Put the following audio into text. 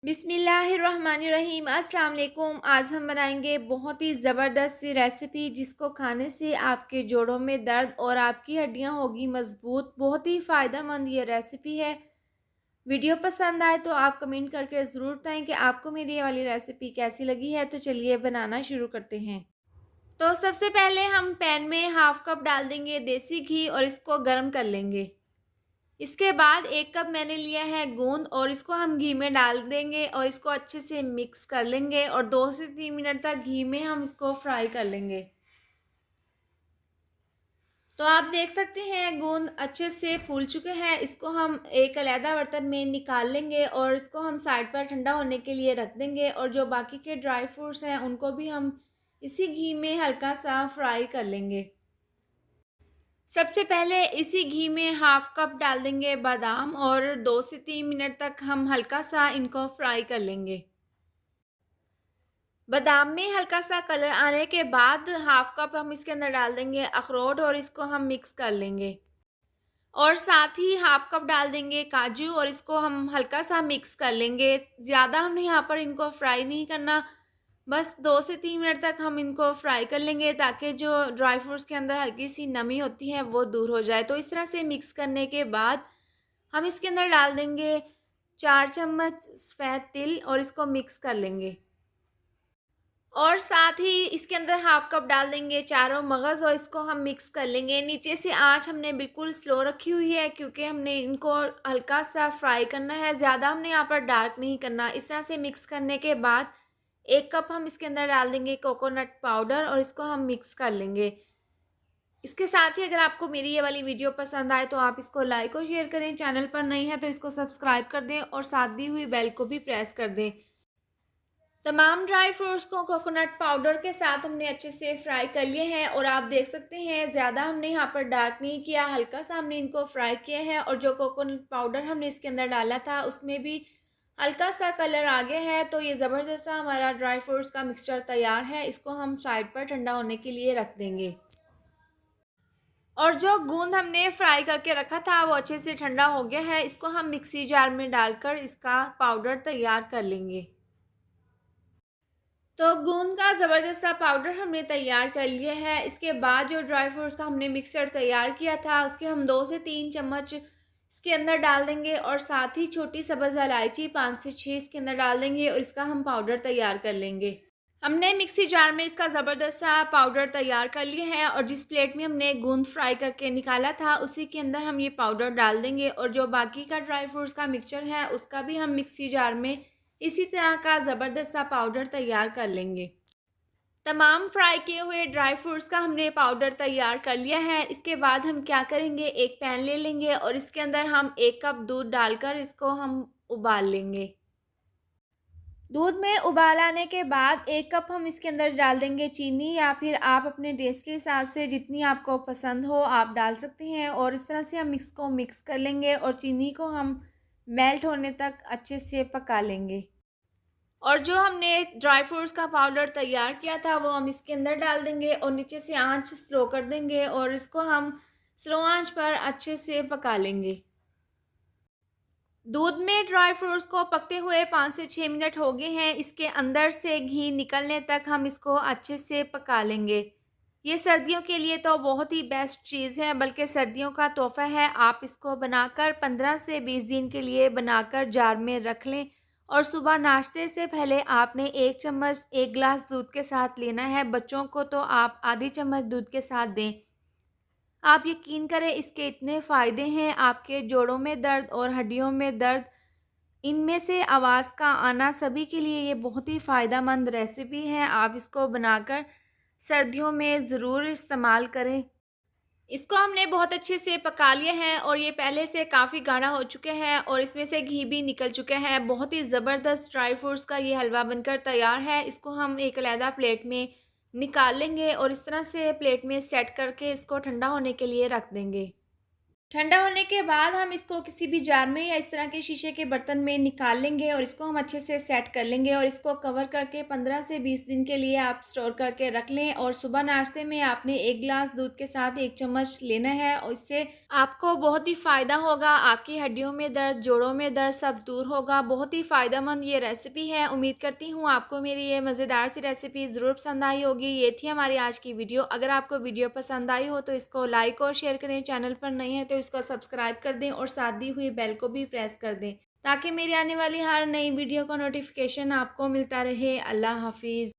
बिस्मिल्लाहिर्रहमानिर्रहीम। अस्सलाम वालेकुम। आज हम बनाएंगे बहुत ही ज़बरदस्त सी रेसिपी जिसको खाने से आपके जोड़ों में दर्द और आपकी हड्डियां होगी मज़बूत। बहुत ही फ़ायदेमंद ये रेसिपी है। वीडियो पसंद आए तो आप कमेंट करके ज़रूर बताएं कि आपको मेरी ये वाली रेसिपी कैसी लगी है। तो चलिए बनाना शुरू करते हैं। तो सबसे पहले हम पैन में हाफ़ कप डाल देंगे देसी घी और इसको गर्म कर लेंगे। इसके बाद 1 कप मैंने लिया है गोंद और इसको हम घी में डाल देंगे और इसको अच्छे से मिक्स कर लेंगे और 2 से 3 मिनट तक घी में हम इसको फ्राई कर लेंगे। तो आप देख सकते हैं गोंद अच्छे से फूल चुके हैं। इसको हम एक अलग बर्तन में निकाल लेंगे और इसको हम साइड पर ठंडा होने के लिए रख देंगे और जो बाकी के ड्राई फ्रूट्स हैं उनको भी हम इसी घी में हल्का सा फ्राई कर लेंगे। सबसे पहले इसी घी में हाफ़ कप डाल देंगे बादाम और 2 से 3 मिनट तक हम हल्का सा इनको फ्राई कर लेंगे। बादाम में हल्का सा कलर आने के बाद हाफ़ कप हम इसके अंदर डाल देंगे अखरोट और इसको हम मिक्स कर लेंगे। और साथ ही हाफ़ कप डाल देंगे काजू और इसको हम हल्का सा मिक्स कर लेंगे। ज़्यादा हमने यहाँ पर इनको फ्राई नहीं करना, बस 2 से 3 मिनट तक हम इनको फ्राई कर लेंगे ताकि जो ड्राई फ्रूट्स के अंदर हल्की सी नमी होती है वो दूर हो जाए। तो इस तरह से मिक्स करने के बाद हम इसके अंदर डाल देंगे 4 चम्मच सफ़ेद तिल और इसको मिक्स कर लेंगे। और साथ ही इसके अंदर हाफ़ कप डाल देंगे चारों मगज़ और इसको हम मिक्स कर लेंगे। नीचे से आँच हमने बिल्कुल स्लो रखी हुई है क्योंकि हमने इनको हल्का सा फ्राई करना है, ज़्यादा हमने यहाँ पर डार्क नहीं करना। इस तरह से मिक्स करने के बाद 1 कप हम इसके अंदर डाल देंगे कोकोनट पाउडर और इसको हम मिक्स कर लेंगे। इसके साथ ही अगर आपको मेरी ये वाली वीडियो पसंद आए तो आप इसको लाइक और शेयर करें। चैनल पर नई है तो इसको सब्सक्राइब कर दें और साथ दी हुई बेल को भी प्रेस कर दें। तमाम ड्राई फ्रूट्स को कोकोनट पाउडर के साथ हमने अच्छे से फ्राई कर लिए हैं और आप देख सकते हैं ज़्यादा हमने यहाँ पर डार्क नहीं किया, हल्का सा हमने इनको फ्राई किया है और जो कोकोनट पाउडर हमने इसके अंदर डाला था उसमें भी हल्का सा कलर आ गया है। तो ये ज़बरदस्त सा हमारा ड्राई फ्रूट्स का मिक्सचर तैयार है। इसको हम साइड पर ठंडा होने के लिए रख देंगे। और जो गूंद हमने फ्राई करके रखा था वो अच्छे से ठंडा हो गया है। इसको हम मिक्सी जार में डालकर इसका पाउडर तैयार कर लेंगे। तो गूंद का ज़बरदस्त सा पाउडर हमने तैयार कर लिया है। इसके बाद जो ड्राई फ्रूट्स का हमने मिक्सचर तैयार किया था उसके हम 2 से 3 चम्मच इसके अंदर डाल देंगे और साथ ही छोटी सब्ज़ इलायची 5 से 6 इसके अंदर डाल देंगे और इसका हम पाउडर तैयार कर लेंगे। हमने मिक्सी जार में इसका ज़बरदस्त सा पाउडर तैयार कर लिया है और जिस प्लेट में हमने गूंद फ्राई करके निकाला था उसी के अंदर हम ये पाउडर डाल देंगे और जो बाकी का ड्राई फ्रूट्स का मिक्सचर है उसका भी हम मिक्सी जार में इसी तरह का ज़बरदस्त सा पाउडर तैयार कर लेंगे। तमाम फ्राई किए हुए ड्राई फ्रूट्स का हमने पाउडर तैयार कर लिया है। इसके बाद हम क्या करेंगे, एक पैन ले लेंगे और इसके अंदर हम 1 कप दूध डालकर इसको हम उबाल लेंगे। दूध में उबाल आने के बाद 1 कप हम इसके अंदर डाल देंगे चीनी, या फिर आप अपने टेस्ट के हिसाब से जितनी आपको पसंद हो आप डाल सकते हैं। और इस तरह से हम इसको मिक्स कर लेंगे और चीनी को हम मेल्ट होने तक अच्छे से पका लेंगे। और जो हमने ड्राई फ्रूट्स का पाउडर तैयार किया था वो हम इसके अंदर डाल देंगे और नीचे से आंच स्लो कर देंगे और इसको हम स्लो आंच पर अच्छे से पका लेंगे। दूध में ड्राई फ्रूट्स को पकते हुए 5 से 6 मिनट हो गए हैं। इसके अंदर से घी निकलने तक हम इसको अच्छे से पका लेंगे। ये सर्दियों के लिए तो बहुत ही बेस्ट चीज़ है, बल्कि सर्दियों का तोहफ़ा है। आप इसको बनाकर 15 से 20 दिन के लिए बनाकर जार में रख लें और सुबह नाश्ते से पहले आपने 1 चम्मच 1 गिलास दूध के साथ लेना है। बच्चों को तो आप आधी चम्मच दूध के साथ दें। आप यकीन करें इसके इतने फ़ायदे हैं, आपके जोड़ों में दर्द और हड्डियों में दर्द, इनमें से आवाज़ का आना, सभी के लिए ये बहुत ही फ़ायदेमंद रेसिपी है। आप इसको बनाकर सर्दियों में ज़रूर इस्तेमाल करें। इसको हमने बहुत अच्छे से पका लिया है और ये पहले से काफ़ी गाढ़ा हो चुके हैं और इसमें से घी भी निकल चुका है। बहुत ही ज़बरदस्त ड्राई फ्रूट्स का ये हलवा बनकर तैयार है। इसको हम एक अलग प्लेट में निकाल लेंगे और इस तरह से प्लेट में सेट करके इसको ठंडा होने के लिए रख देंगे। ठंडा होने के बाद हम इसको किसी भी जार में या इस तरह के शीशे के बर्तन में निकाल लेंगे और इसको हम अच्छे से सेट कर लेंगे और इसको कवर करके 15 से 20 दिन के लिए आप स्टोर करके रख लें। और सुबह नाश्ते में आपने 1 ग्लास दूध के साथ 1 चम्मच लेना है और इससे आपको बहुत ही फ़ायदा होगा। आपकी हड्डियों में दर्द, जोड़ों में दर्द सब दूर होगा। बहुत ही फ़ायदेमंद ये रेसिपी है। उम्मीद करती हूँ आपको मेरी ये मज़ेदार सी रेसिपी ज़रूर पसंद आई होगी। ये थी हमारी आज की वीडियो। अगर आपको वीडियो पसंद आई हो तो इसको लाइक और शेयर करें। चैनल पर नए हैं तो इसको सब्सक्राइब कर दें और साथ दी हुई बेल को भी प्रेस कर दें ताकि मेरी आने वाली हर नई वीडियो का नोटिफिकेशन आपको मिलता रहे। अल्लाह हाफ़िज़।